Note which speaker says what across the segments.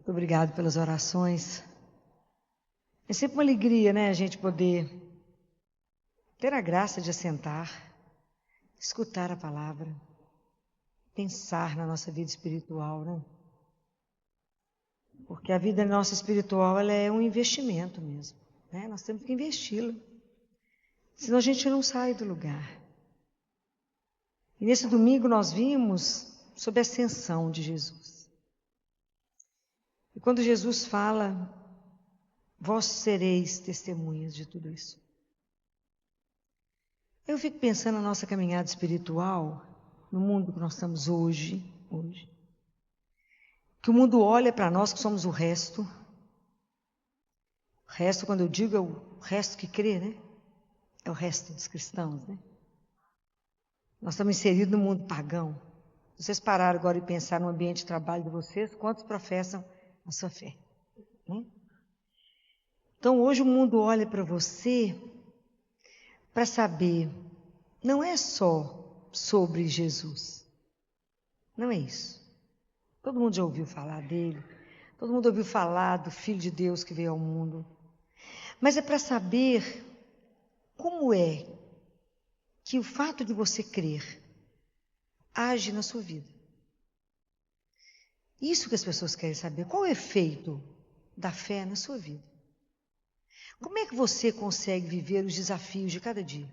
Speaker 1: Muito obrigado pelas orações. É sempre uma alegria, né, a gente poder ter a graça de assentar, escutar a palavra, pensar na nossa vida espiritual, né? Porque a vida nossa espiritual, ela é um investimento mesmo, né? Nós temos que investi-la, senão a gente não sai do lugar. E nesse domingo nós vimos sobre a ascensão de Jesus. E quando Jesus fala, vós sereis testemunhas de tudo isso. Eu fico pensando na nossa caminhada espiritual, no mundo que nós estamos hoje. Que o mundo olha para nós que somos o resto. O resto, quando eu digo, é o resto que crê, né? É o resto dos cristãos, né? Nós estamos inseridos no mundo pagão. Vocês pararam agora e pensaram no ambiente de trabalho de vocês, quantos professam a sua fé, né? Então, hoje o mundo olha para você para saber, não é só sobre Jesus. Não é isso. Todo mundo já ouviu falar dele, todo mundo ouviu falar do Filho de Deus que veio ao mundo. Mas é para saber como é que o fato de você crer age na sua vida. Isso que as pessoas querem saber, qual é o efeito da fé na sua vida? Como é que você consegue viver os desafios de cada dia?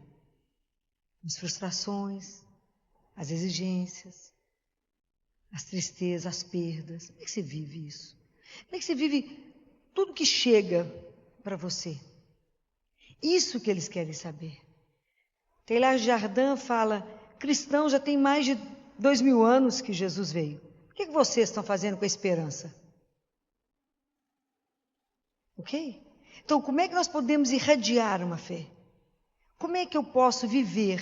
Speaker 1: As frustrações, as exigências, as tristezas, as perdas. Como é que você vive isso? Como é que você vive tudo que chega para você? Isso que eles querem saber. Teilhard de Chardin fala, cristão já tem mais de 2000 anos que Jesus veio. O que vocês estão fazendo com a esperança? Ok? Então, como é que nós podemos irradiar uma fé? Como é que eu posso viver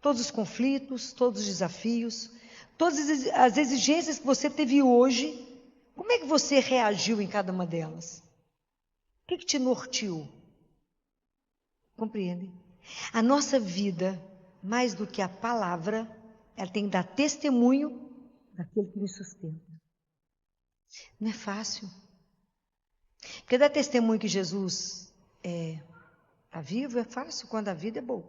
Speaker 1: todos os conflitos, todos os desafios, todas as exigências que você teve hoje? Como é que você reagiu em cada uma delas? O que te norteou? Compreendem? A nossa vida, mais do que a palavra, ela tem que dar testemunho daquele que me sustenta. Não é fácil. Porque dar testemunho que Jesus está vivo é fácil quando a vida é boa.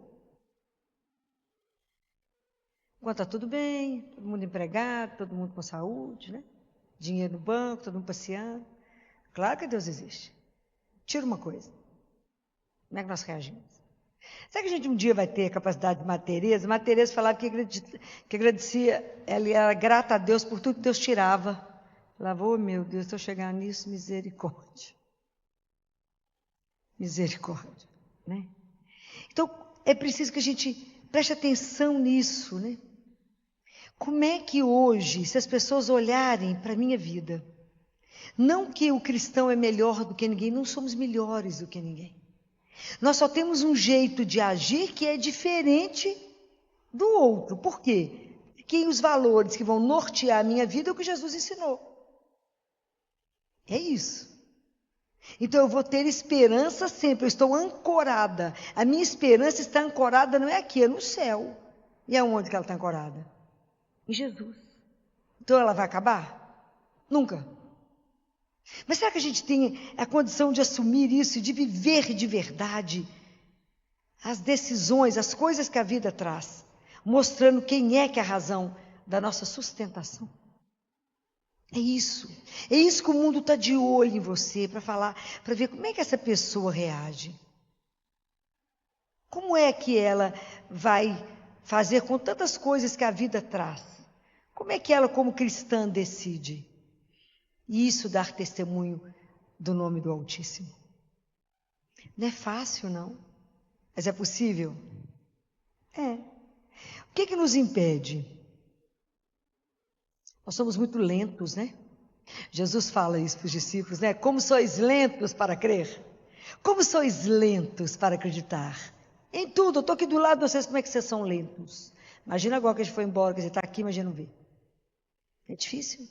Speaker 1: Quando está tudo bem, todo mundo empregado, todo mundo com saúde, né? Dinheiro no banco, todo mundo passeando. Claro que Deus existe. Tira uma coisa. Como é que nós reagimos? Será que a gente um dia vai ter a capacidade de Madre Teresa? Madre Teresa falava que agradecia, ela era grata a Deus por tudo que Deus tirava. Falava, oh meu Deus, estou chegando nisso, misericórdia. Misericórdia, né? Então, é preciso que a gente preste atenção nisso, né? Como é que hoje, se as pessoas olharem para a minha vida, não que o cristão é melhor do que ninguém, não somos melhores do que ninguém. Nós só temos um jeito de agir que é diferente do outro. Por quê? Porque os valores que vão nortear a minha vida é o que Jesus ensinou. É isso. Então eu vou ter esperança sempre, eu estou ancorada. A minha esperança está ancorada, não é aqui, é no céu. E aonde que ela está ancorada? Em Jesus. Então ela vai acabar? Nunca. Mas será que a gente tem a condição de assumir isso, de viver de verdade as decisões, as coisas que a vida traz, mostrando quem é que é a razão da nossa sustentação? É isso que o mundo está de olho em você, para falar, para ver como é que essa pessoa reage. Como é que ela vai fazer com tantas coisas que a vida traz? Como é que ela, como cristã, decide? E isso dar testemunho do nome do Altíssimo. Não é fácil, não. Mas é possível? É. O que nos impede? Nós somos muito lentos, né? Jesus fala isso para os discípulos, né? Como sois lentos para crer? Como sois lentos para acreditar? Em tudo, eu estou aqui do lado de vocês, como é que vocês são lentos? Imagina agora que a gente foi embora, quer dizer, está aqui, imagina não ver. É difícil.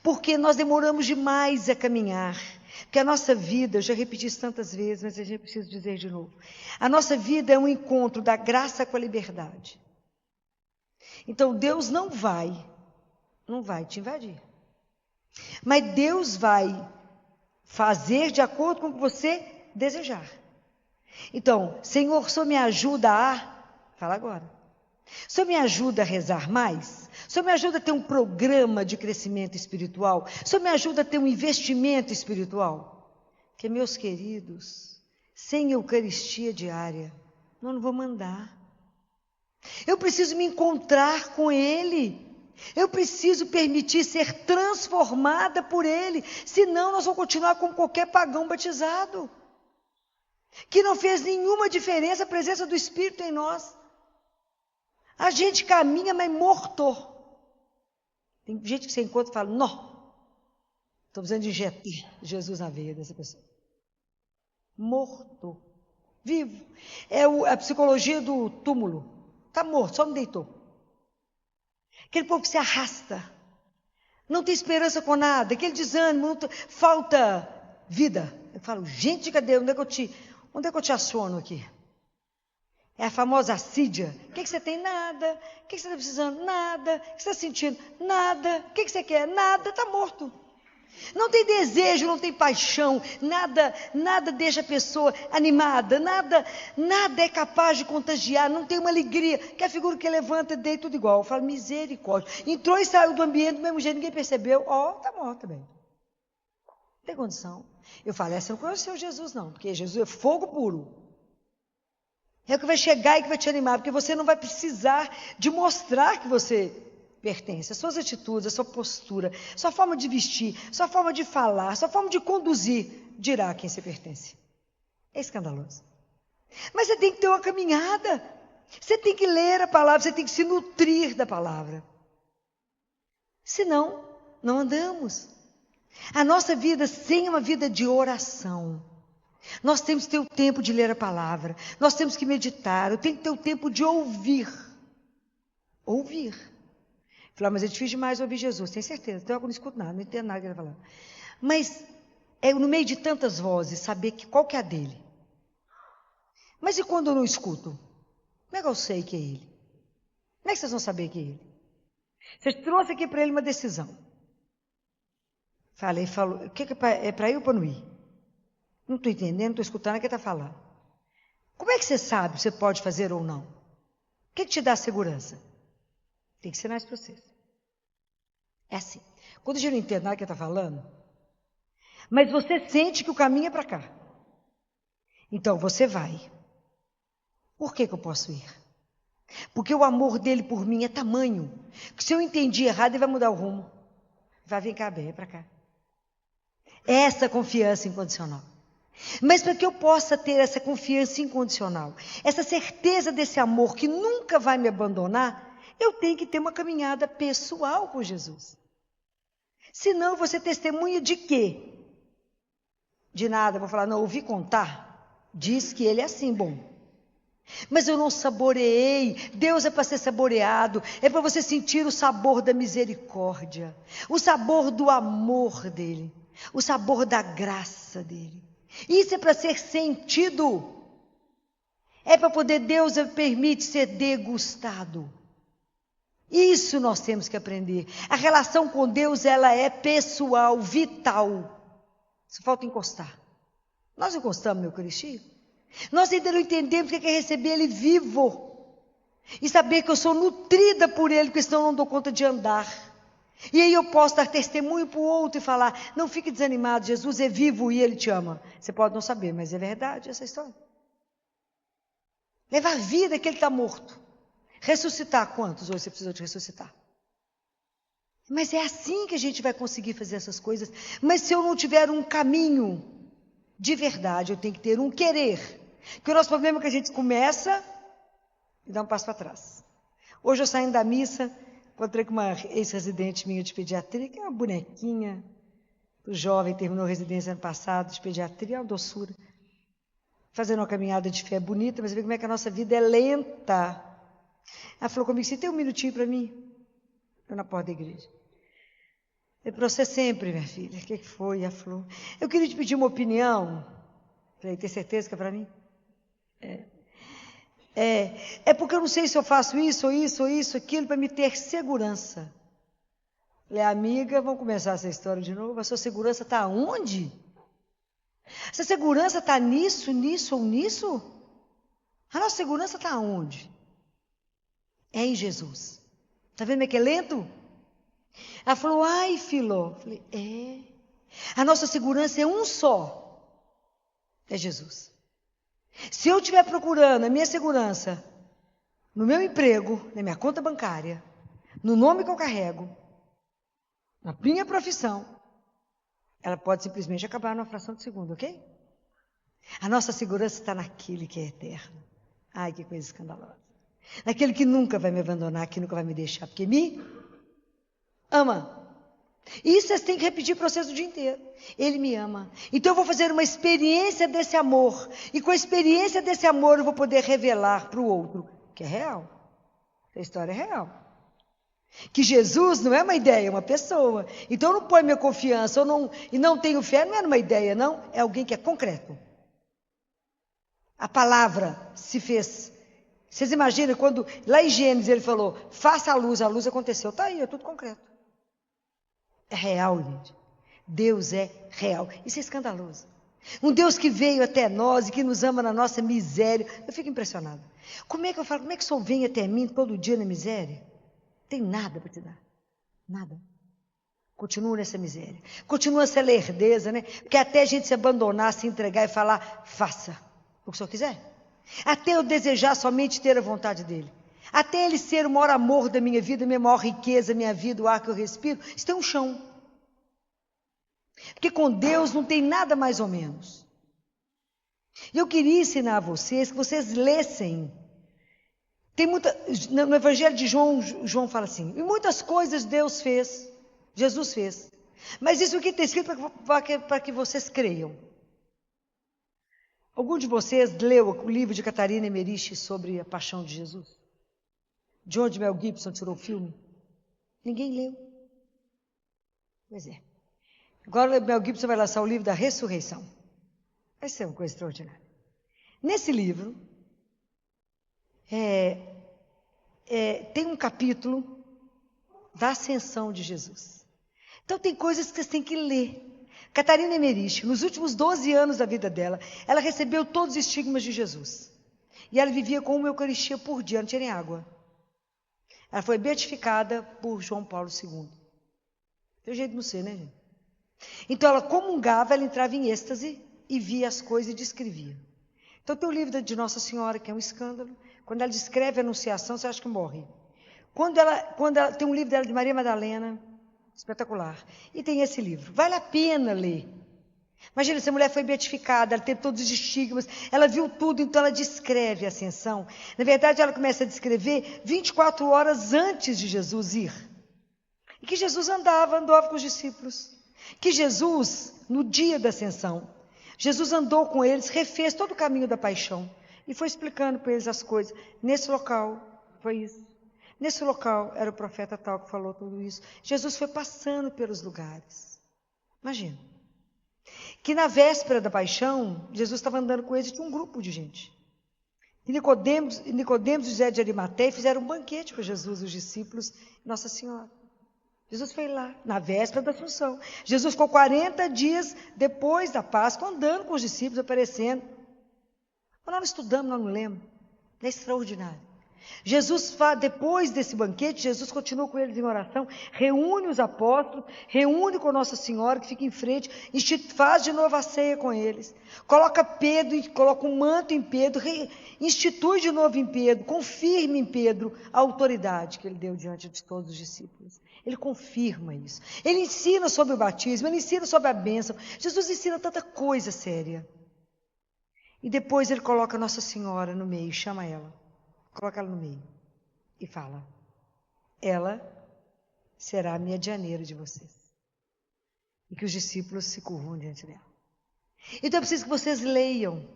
Speaker 1: Porque nós demoramos demais a caminhar. Porque a nossa vida, eu já repeti isso tantas vezes, mas a gente precisa dizer de novo. A nossa vida é um encontro da graça com a liberdade. Então Deus não vai te invadir. Mas Deus vai fazer de acordo com o que você desejar. Então, Senhor, o Senhor me ajuda a... Fala agora. O Senhor me ajuda a rezar mais? O Senhor me ajuda a ter um programa de crescimento espiritual? O Senhor me ajuda a ter um investimento espiritual? Porque, meus queridos, sem Eucaristia diária, nós não vamos andar. Eu preciso me encontrar com Ele. Eu preciso permitir ser transformada por Ele. Senão nós vamos continuar como qualquer pagão batizado, que não fez nenhuma diferença a presença do Espírito em nós. A gente caminha, mas morto. Tem gente que você encontra e fala, não, estou precisando de injetar Jesus na veia dessa pessoa. Morto. Vivo. É a psicologia do túmulo. Está morto, só não deitou. Aquele povo que se arrasta. Não tem esperança com nada. Aquele desânimo, falta vida. Eu falo, gente, cadê? Onde é que eu te aciono aqui? É a famosa assídia. O que você tem? Nada. O que você está precisando? Nada. O que você está sentindo? Nada. O que você quer? Nada. Está morto. Não tem desejo, não tem paixão. Nada deixa a pessoa animada. Nada é capaz de contagiar. Não tem uma alegria. Que a figura que levanta, deita tudo igual. Eu falo, misericórdia. Entrou e saiu do ambiente do mesmo jeito, ninguém percebeu. Está morto também. Não tem condição. Eu falo, essa não conheceu Jesus não. Porque Jesus é fogo puro. É o que vai chegar e que vai te animar, porque você não vai precisar de mostrar que você pertence. As suas atitudes, a sua postura, a sua forma de vestir, a sua forma de falar, a sua forma de conduzir, dirá a quem você pertence. É escandaloso. Mas você tem que ter uma caminhada. Você tem que ler a palavra, você tem que se nutrir da palavra. Senão, não andamos. A nossa vida sem uma vida de oração. Nós temos que ter o tempo de ler a palavra. Nós temos que meditar. Eu tenho que ter o tempo de ouvir. Ouvir. Falar, mas é difícil demais ouvir Jesus. Tenho certeza. Então eu não escuto nada, não entendo nada que ele está falando. Mas é no meio de tantas vozes, saber qual que é a dele. Mas e quando eu não escuto? Como é que eu sei que é ele? Como é que vocês vão saber que é ele? Você trouxe aqui para ele uma decisão. Falou, o que é para ir ou para não ir? Não estou entendendo, não estou escutando o que ele está falando. Como é que você sabe se você pode fazer ou não? O que te dá segurança? Tem que ser mais para vocês. É assim. Quando a gente não entende nada que ele está falando, mas você sente que o caminho é para cá. Então você vai. Por que eu posso ir? Porque o amor dele por mim é tamanho, que se eu entendi errado, ele vai mudar o rumo. Vai vir cá bem, é para cá. Essa confiança incondicional. Mas para que eu possa ter essa confiança incondicional, essa certeza desse amor que nunca vai me abandonar, eu tenho que ter uma caminhada pessoal com Jesus. Senão você testemunha de quê? De nada, vou falar, não, ouvi contar, diz que ele é assim, bom. Mas eu não saboreei. Deus é para ser saboreado, é para você sentir o sabor da misericórdia, o sabor do amor dele, o sabor da graça dele. Isso é para ser sentido. É para poder, Deus permite ser degustado. Isso nós temos que aprender. A relação com Deus, ela é pessoal, vital. Só falta encostar. Nós encostamos, meu Eucaristia? Nós ainda não entendemos o que é receber Ele vivo. E saber que eu sou nutrida por Ele, porque senão eu não dou conta de andar. E aí eu posso dar testemunho para o outro e falar, não fique desanimado, Jesus é vivo e Ele te ama. Você pode não saber, mas é verdade essa história. Levar vida que Ele está morto. Ressuscitar, quantos hoje você precisa de ressuscitar? Mas é assim que a gente vai conseguir fazer essas coisas. Mas se eu não tiver um caminho de verdade, eu tenho que ter um querer. Porque o nosso problema é que a gente começa e dá um passo para trás. Hoje eu saindo da missa, encontrei com uma ex-residente minha de pediatria, que é uma bonequinha. O jovem terminou a residência ano passado de pediatria, é uma doçura. Fazendo uma caminhada de fé bonita, mas você vê como é que a nossa vida é lenta. Ela falou comigo, você tem um minutinho para mim? Eu na porta da igreja. É para você sempre, minha filha. O que foi? Ela falou, eu queria te pedir uma opinião. Falei, tem certeza que é para mim? É porque eu não sei se eu faço isso, ou isso, ou isso, aquilo, para me ter segurança. Falei, amiga, vamos começar essa história de novo? A sua segurança está onde? Essa segurança está nisso, nisso ou nisso? A nossa segurança está onde? É em Jesus. Está vendo como é que é lento? Ela falou, ai, Filó. Falei, é. A nossa segurança é um só. É Jesus. Se eu estiver procurando a minha segurança no meu emprego, na minha conta bancária, no nome que eu carrego, na minha profissão, ela pode simplesmente acabar numa fração de segundo, ok? A nossa segurança está naquele que é eterno. Ai, que coisa escandalosa. Naquele que nunca vai me abandonar, que nunca vai me deixar, porque me ama. Isso vocês têm que repetir o processo o dia inteiro. Ele me ama. Então eu vou fazer uma experiência desse amor. E com a experiência desse amor eu vou poder revelar para o outro que é real. A história é real. Que Jesus não é uma ideia, é uma pessoa. Então eu não ponho minha confiança e não tenho fé, não é numa ideia, não. É alguém que é concreto. A palavra se fez. Vocês imaginam quando lá em Gênesis ele falou, faça a luz aconteceu. Está aí, é tudo concreto. É real, gente. Deus é real. Isso é escandaloso. Um Deus que veio até nós e que nos ama na nossa miséria. Eu fico impressionada. Como é que eu falo? Como é que o Senhor vem até mim todo dia na miséria? Tem nada para te dar. Nada. Continua nessa miséria. Continua essa lerdeza, né? Porque até a gente se abandonar, se entregar e falar, faça o que o Senhor quiser. Até eu desejar somente ter a vontade dEle. Até Ele ser o maior amor da minha vida, minha maior riqueza, minha vida, o ar que eu respiro. Isso tem um chão. Porque com Deus não tem nada mais ou menos. E eu queria ensinar a vocês, que vocês lessem. Tem muita, no Evangelho de João, João fala assim, e muitas coisas Deus fez, Jesus fez. Mas isso aqui está escrito para que vocês creiam. Algum de vocês leu o livro de Catarina Emmerich sobre a paixão de Jesus? De onde Mel Gibson tirou o filme? Ninguém leu. Pois é. Agora o Mel Gibson vai lançar o livro da ressurreição. Vai ser uma coisa extraordinária. Nesse livro, tem um capítulo da ascensão de Jesus. Então tem coisas que vocês têm que ler. Catarina Emmerich, nos últimos 12 anos da vida dela, ela recebeu todos os estigmas de Jesus. E ela vivia com uma eucaristia por dia, não tinha nem água. Ela foi beatificada por João Paulo II. Tem jeito de não ser, né, gente? Então ela comungava, ela entrava em êxtase e via as coisas e descrevia. Então tem o livro de Nossa Senhora, que é um escândalo. Quando ela descreve a Anunciação, você acha que morre. Quando ela tem um livro dela de Maria Madalena, espetacular. E tem esse livro. Vale a pena ler. Imagina, essa mulher foi beatificada, ela teve todos os estigmas, ela viu tudo, então ela descreve a ascensão. Na verdade, ela começa a descrever 24 horas antes de Jesus ir. E que Jesus andava com os discípulos. Que Jesus, no dia da ascensão, Jesus andou com eles, refez todo o caminho da paixão. E foi explicando para eles as coisas. Nesse local, foi isso. Nesse local, era o profeta tal que falou tudo isso. Jesus foi passando pelos lugares. Imagina. Que na véspera da paixão, Jesus estava andando com eles e tinha um grupo de gente. E Nicodemos e José de Arimateia fizeram um banquete para Jesus, os discípulos e Nossa Senhora. Jesus foi lá, na véspera da Assunção. Jesus ficou 40 dias depois da Páscoa, andando com os discípulos, aparecendo. Mas nós estudamos, nós não lemos. É extraordinário. Jesus, depois desse banquete, Jesus continua com eles em oração, reúne os apóstolos, reúne com Nossa Senhora, que fica em frente, faz de novo a ceia com eles, coloca Pedro, e coloca um manto em Pedro, institui de novo em Pedro, confirma em Pedro a autoridade que ele deu diante de todos os discípulos. Ele confirma isso. Ele ensina sobre o batismo, ele ensina sobre a bênção. Jesus ensina tanta coisa séria. E depois ele coloca Nossa Senhora no meio, chama ela. Coloca ela no meio e fala, ela será a medianeira de vocês. E que os discípulos se curvam diante dela. Então eu preciso que vocês leiam.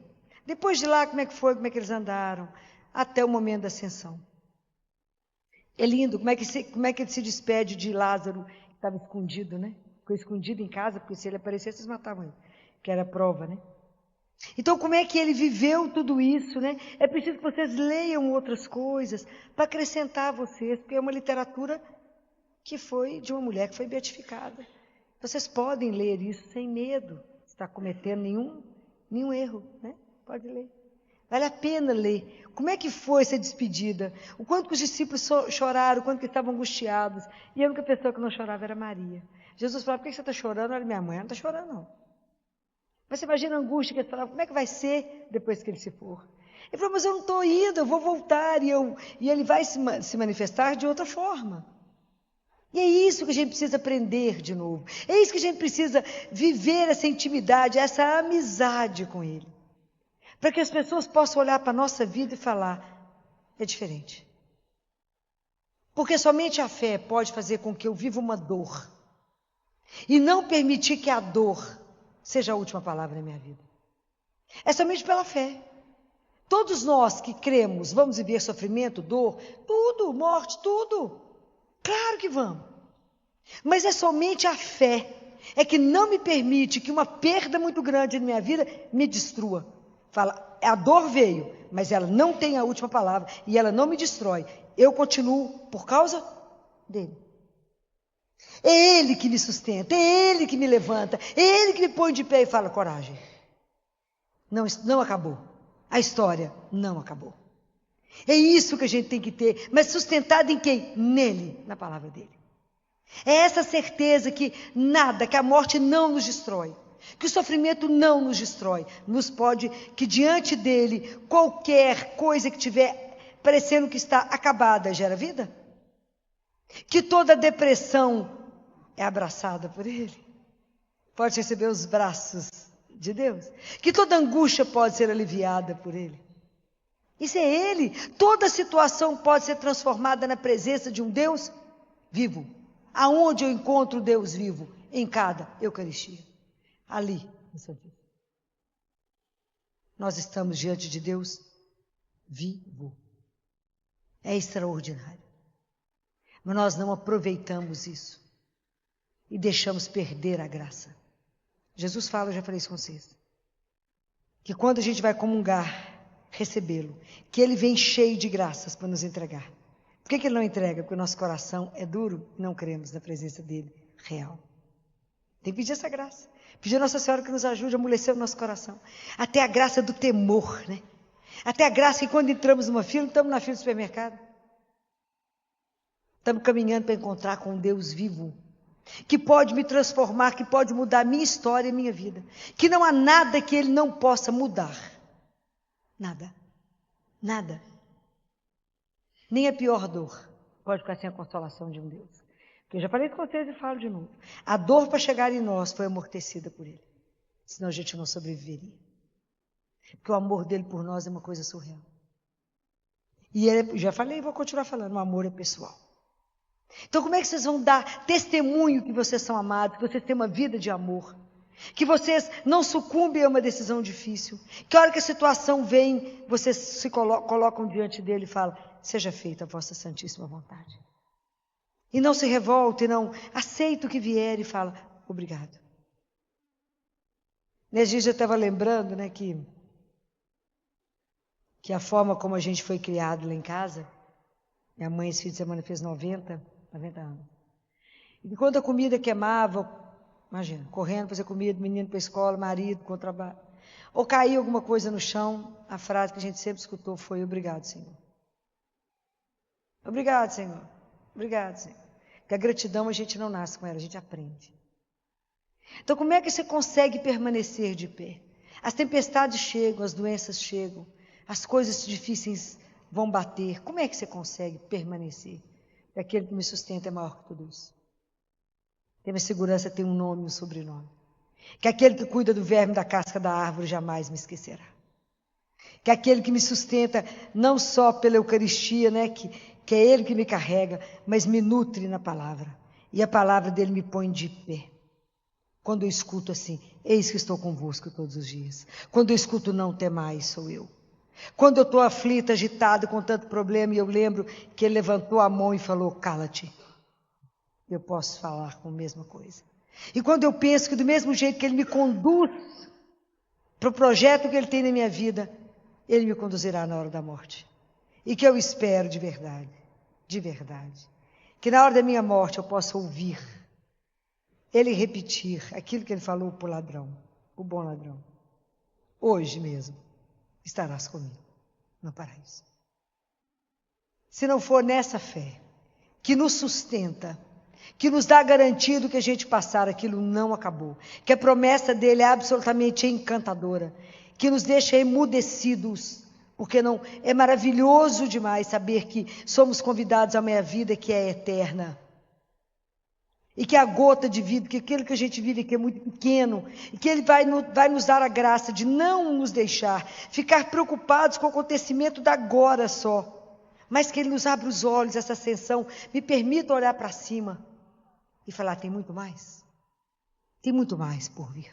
Speaker 1: Depois de lá, como é que foi, como é que eles andaram, até o momento da ascensão. É lindo, como é que ele se despede de Lázaro, que estava escondido, né? Ficou escondido em casa, porque se ele aparecesse, eles matavam ele, que era a prova, né? Então, como é que ele viveu tudo isso, né? É preciso que vocês leiam outras coisas para acrescentar a vocês, porque é uma literatura que foi de uma mulher que foi beatificada. Vocês podem ler isso sem medo de estar cometendo nenhum erro, né? Pode ler. Vale a pena ler. Como é que foi essa despedida? O quanto que os discípulos choraram, o quanto que estavam angustiados. E a única pessoa que não chorava era Maria. Jesus falava, por que você está chorando? Olha, minha mãe, ela não está chorando, não. Mas você imagina a angústia que ele falava, como é que vai ser depois que ele se for? Ele falou, mas eu não estou indo, eu vou voltar, e ele vai se manifestar de outra forma. E é isso que a gente precisa aprender de novo. É isso que a gente precisa viver, essa intimidade, essa amizade com ele. Para que as pessoas possam olhar para a nossa vida e falar, é diferente. Porque somente a fé pode fazer com que eu viva uma dor. E não permitir que a dor seja a última palavra na minha vida. É somente pela fé. Todos nós que cremos, vamos viver sofrimento, dor, tudo, morte, tudo. Claro que vamos. Mas é somente a fé é que não me permite que uma perda muito grande na minha vida me destrua. Fala, a dor veio, mas ela não tem a última palavra e ela não me destrói. Eu continuo por causa dele. É ele que me sustenta, é ele que me levanta, é ele que me põe de pé e fala, coragem. Não acabou. A história não acabou. É isso que a gente tem que ter, mas sustentado em quem? Nele, na palavra dele. É essa certeza que nada, que a morte não nos destrói, que o sofrimento não nos destrói, que diante dele, qualquer coisa que tiver parecendo que está acabada, gera vida. Que toda depressão é abraçada por ele. Pode receber os braços de Deus. Que toda angústia pode ser aliviada por ele. Isso é ele. Toda situação pode ser transformada na presença de um Deus vivo. Aonde eu encontro o Deus vivo? Em cada Eucaristia. Ali, nós estamos diante de Deus vivo. É extraordinário. Mas nós não aproveitamos isso. E deixamos perder a graça. Jesus fala, eu já falei isso com vocês, que quando a gente vai comungar, recebê-lo, que ele vem cheio de graças para nos entregar. Por que ele não entrega? Porque o nosso coração é duro e não cremos na presença dele real. Tem que pedir essa graça. Pedir a Nossa Senhora que nos ajude a amolecer o nosso coração. Até a graça do temor, né? Até a graça que quando entramos numa fila, não estamos na fila do supermercado. Estamos caminhando para encontrar com um Deus vivo, que pode me transformar, que pode mudar a minha história e a minha vida. Que não há nada que ele não possa mudar. Nada. Nada. Nem a pior dor pode ficar sem a consolação de um Deus. Porque eu já falei com vocês e falo de novo. A dor para chegar em nós foi amortecida por ele. Senão a gente não sobreviveria. Porque o amor dele por nós é uma coisa surreal. E ele, já falei e vou continuar falando, o amor é pessoal. Então como é que vocês vão dar testemunho que vocês são amados, que vocês têm uma vida de amor? Que vocês não sucumbem a uma decisão difícil. Que a hora que a situação vem, vocês se colocam diante dele e falam, seja feita a vossa santíssima vontade. E não se revolte, não aceita o que vier e fala, obrigado. Nesse dia eu estava lembrando, né, que a forma como a gente foi criado lá em casa, minha mãe esse fim de semana fez 90 anos. E quando a comida queimava, imagina, correndo fazer comida, menino para a escola, marido com o trabalho, ou caía alguma coisa no chão, a frase que a gente sempre escutou foi, obrigado, Senhor. Obrigado, Senhor. Obrigado, Senhor. Porque a gratidão a gente não nasce com ela, a gente aprende. Então como é que você consegue permanecer de pé? As tempestades chegam, as doenças chegam, as coisas difíceis vão bater. Como é que você consegue permanecer? Porque aquele que me sustenta é maior que tudo isso. Tem a segurança, tem um nome e um sobrenome. Que aquele que cuida do verme da casca da árvore jamais me esquecerá. Que aquele que me sustenta não só pela Eucaristia, né, que é ele que me carrega, mas me nutre na palavra. E a palavra dele me põe de pé. Quando eu escuto assim, eis que estou convosco todos os dias. Quando eu escuto não temais, sou eu. Quando eu estou aflita, agitada, com tanto problema, e eu lembro que ele levantou a mão e falou, cala-te. Eu posso falar com a mesma coisa. E quando eu penso que do mesmo jeito que ele me conduz para o projeto que ele tem na minha vida, ele me conduzirá na hora da morte. E que eu espero de verdade, que na hora da minha morte eu possa ouvir ele repetir aquilo que ele falou para o ladrão, o bom ladrão. Hoje mesmo estarás comigo no paraíso. Se não for nessa fé que nos sustenta, que nos dá garantia do que a gente passar, aquilo não acabou, que a promessa dele é absolutamente encantadora, que nos deixa emudecidos, porque não é maravilhoso demais saber que somos convidados a uma vida que é eterna. E que a gota de vida, que aquilo que a gente vive aqui é muito pequeno, e que Ele vai nos dar a graça de não nos deixar ficar preocupados com o acontecimento da agora só, mas que Ele nos abra os olhos, essa ascensão, me permita olhar para cima e falar, tem muito mais por vir.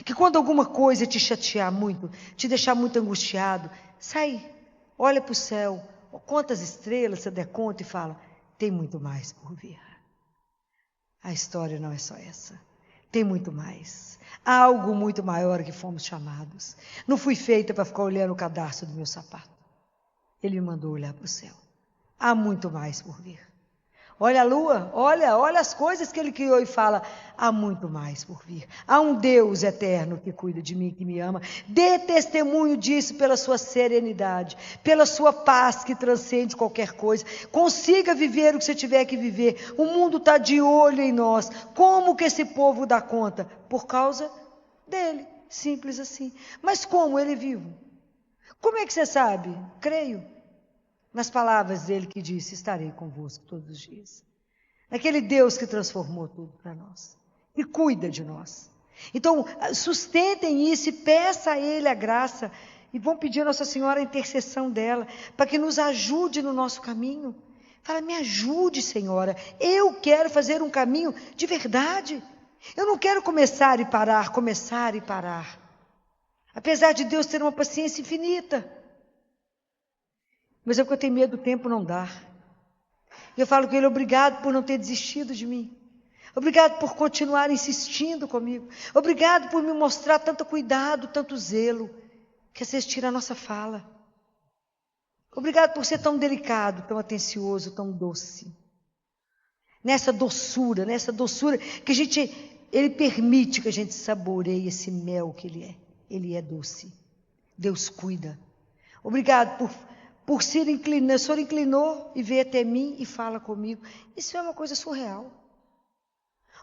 Speaker 1: Que quando alguma coisa te chatear muito, te deixar muito angustiado, sai, olha para o céu, conta as estrelas, você der conta e fala, tem muito mais por vir. A história não é só essa. Tem muito mais. Há algo muito maior que fomos chamados. Não fui feita para ficar olhando o cadarço do meu sapato. Ele me mandou olhar para o céu. Há muito mais por vir. Olha a lua, olha as coisas que ele criou e fala, há muito mais por vir. Há um Deus eterno que cuida de mim, que me ama. Dê testemunho disso pela sua serenidade, pela sua paz que transcende qualquer coisa. Consiga viver o que você tiver que viver. O mundo está de olho em nós. Como que esse povo dá conta? Por causa dele, simples assim. Mas como ele é vivo? Como é que você sabe? Creio nas palavras dele que disse, estarei convosco todos os dias. Naquele Deus que transformou tudo para nós, e cuida de nós. Então, sustentem isso e peça a Ele a graça, e vão pedir a Nossa Senhora a intercessão dela, para que nos ajude no nosso caminho. Fala, me ajude, Senhora, eu quero fazer um caminho de verdade. Eu não quero começar e parar. Apesar de Deus ter uma paciência infinita. Mas é porque eu tenho medo do tempo não dar. Eu falo com ele, obrigado por não ter desistido de mim. Obrigado por continuar insistindo comigo. Obrigado por me mostrar tanto cuidado, tanto zelo, que às vezes tira a nossa fala. Obrigado por ser tão delicado, tão atencioso, tão doce. Nessa doçura que Ele permite que a gente saboreie esse mel que Ele é. Ele é doce. Deus cuida. Obrigado por ser inclinado. O Senhor inclinou e veio até mim e fala comigo. Isso é uma coisa surreal.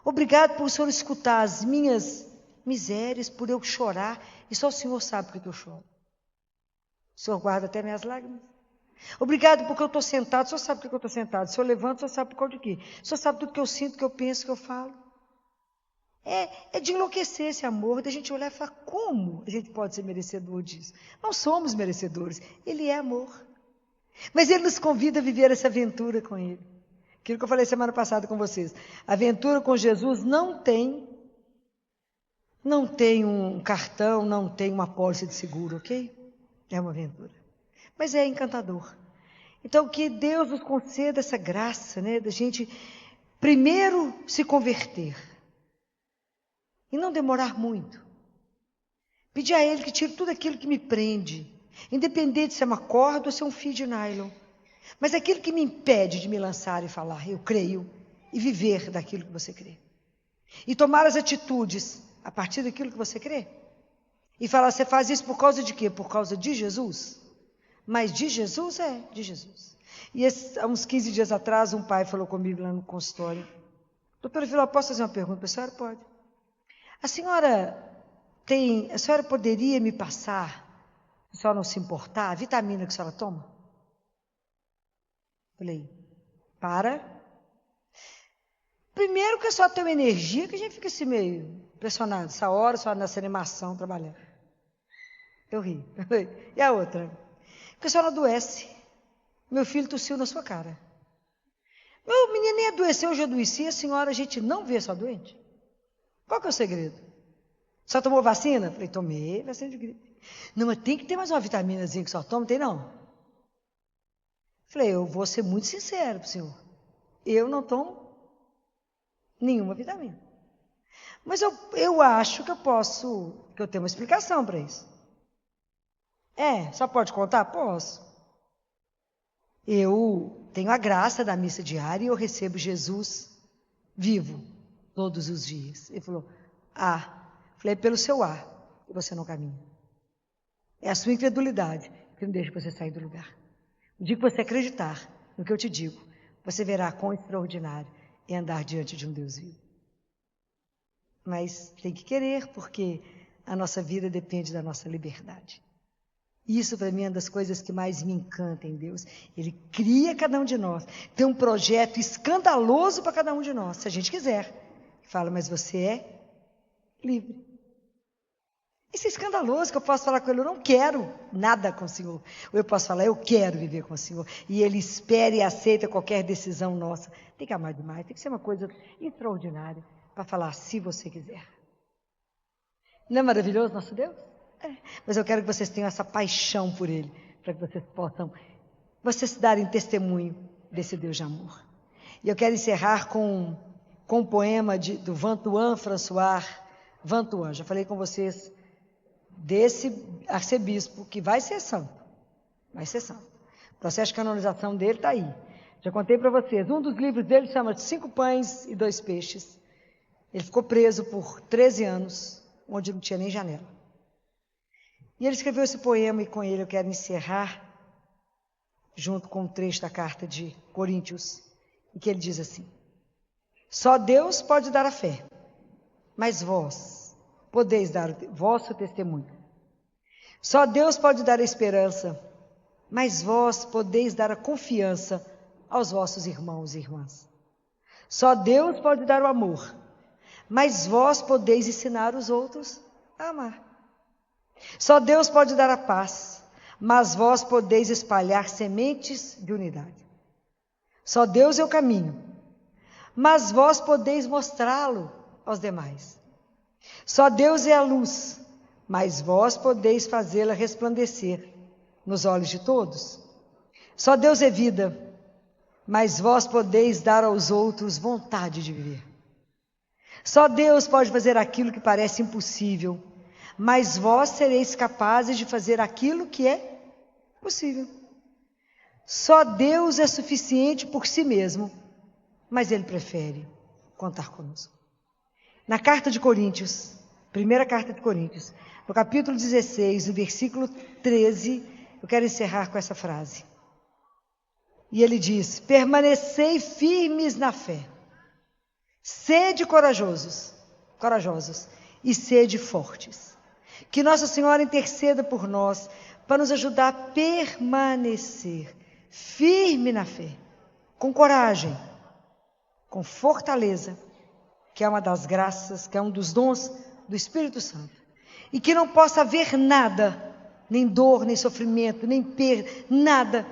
Speaker 1: Obrigado por o Senhor escutar as minhas misérias, por eu chorar. E só o Senhor sabe por que eu choro. O Senhor guarda até minhas lágrimas. Obrigado porque eu estou sentado. O Senhor sabe por que eu estou sentado. Se eu levanto, o Senhor sabe por causa de quê. O Senhor sabe tudo que eu sinto, que eu penso, que eu falo. É de enlouquecer esse amor, da gente olhar e falar, como a gente pode ser merecedor disso? Não somos merecedores. Ele é amor. Mas Ele nos convida a viver essa aventura com Ele. Aquilo que eu falei semana passada com vocês. A aventura com Jesus não tem um cartão, não tem uma pólice de seguro, ok? É uma aventura. Mas é encantador. Então, que Deus nos conceda essa graça, né? Da gente primeiro se converter. E não demorar muito. Pedir a Ele que tire tudo aquilo que me prende. Independente se é uma corda ou se é um fio de nylon. Mas aquilo que me impede de me lançar e falar, eu creio, e viver daquilo que você crê. E tomar as atitudes a partir daquilo que você crê. E falar, você faz isso por causa de quê? Por causa de Jesus? Mas de Jesus de Jesus. E há uns 15 dias atrás, um pai falou comigo lá no consultório. Doutora Vila, posso fazer uma pergunta? A senhora pode. A senhora poderia me passar, se a senhora não se importar, a vitamina que a senhora toma? Falei, Primeiro que a senhora tem uma energia que a gente fica assim meio impressionado. Essa hora a senhora nessa animação trabalhando. Eu ri. E a outra? Porque a senhora adoece. Meu filho tossiu na sua cara. Meu menino nem adoeceu, eu já adoeci. A senhora, a gente não vê só doente. Qual que é o segredo? Só tomou vacina? Falei, tomei vacina de gripe. Não, mas tem que ter mais uma vitaminazinha que só toma, tem não? Falei, eu vou ser muito sincero para o senhor. Eu não tomo nenhuma vitamina. Mas eu acho que que eu tenho uma explicação para isso. Só pode contar? Posso. Eu tenho a graça da missa diária e eu recebo Jesus vivo todos os dias. Ele falou, falei, pelo seu que você não caminha. É a sua incredulidade que não deixa você sair do lugar. O dia que você acreditar no que eu te digo, você verá quão extraordinário é andar diante de um Deus vivo. Mas tem que querer, porque a nossa vida depende da nossa liberdade. Isso, para mim, é uma das coisas que mais me encanta em Deus. Ele cria cada um de nós. Tem um projeto escandaloso para cada um de nós, se a gente quiser. Fala, mas você é livre. Isso é escandaloso, que eu posso falar com ele, eu não quero nada com o Senhor. Ou eu posso falar, eu quero viver com o Senhor. E ele espera e aceita qualquer decisão nossa. Tem que amar demais, tem que ser uma coisa extraordinária para falar, se você quiser. Não é maravilhoso nosso Deus? É. Mas eu quero que vocês tenham essa paixão por Ele, para que vocês possam, vocês darem testemunho desse Deus de amor. E eu quero encerrar com um poema do Vantuan François Vantuan. Já falei com vocês desse arcebispo que vai ser santo. Vai ser santo. O processo de canonização dele está aí. Já contei para vocês. Um dos livros dele chama 5 Pães e 2 Peixes. Ele ficou preso por 13 anos, onde não tinha nem janela. E ele escreveu esse poema e com ele eu quero encerrar, junto com um trecho da carta de Coríntios, em que ele diz assim: só Deus pode dar a fé, mas vós podeis dar o vosso testemunho. Só Deus pode dar a esperança, mas vós podeis dar a confiança aos vossos irmãos e irmãs. Só Deus pode dar o amor, mas vós podeis ensinar os outros a amar. Só Deus pode dar a paz, mas vós podeis espalhar sementes de unidade. Só Deus é o caminho, mas vós podeis mostrá-lo aos demais. Só Deus é a luz, mas vós podeis fazê-la resplandecer nos olhos de todos. Só Deus é vida, mas vós podeis dar aos outros vontade de viver. Só Deus pode fazer aquilo que parece impossível, mas vós sereis capazes de fazer aquilo que é possível. Só Deus é suficiente por si mesmo, mas Ele prefere contar conosco. Na carta de Coríntios, primeira carta de Coríntios, no capítulo 16, no versículo 13, eu quero encerrar com essa frase. E ele diz: permanecei firmes na fé, sede corajosos e sede fortes. Que Nossa Senhora interceda por nós, para nos ajudar a permanecer firme na fé, com coragem, com fortaleza, que é uma das graças, que é um dos dons do Espírito Santo. E que não possa haver nada, nem dor, nem sofrimento, nem perda, nada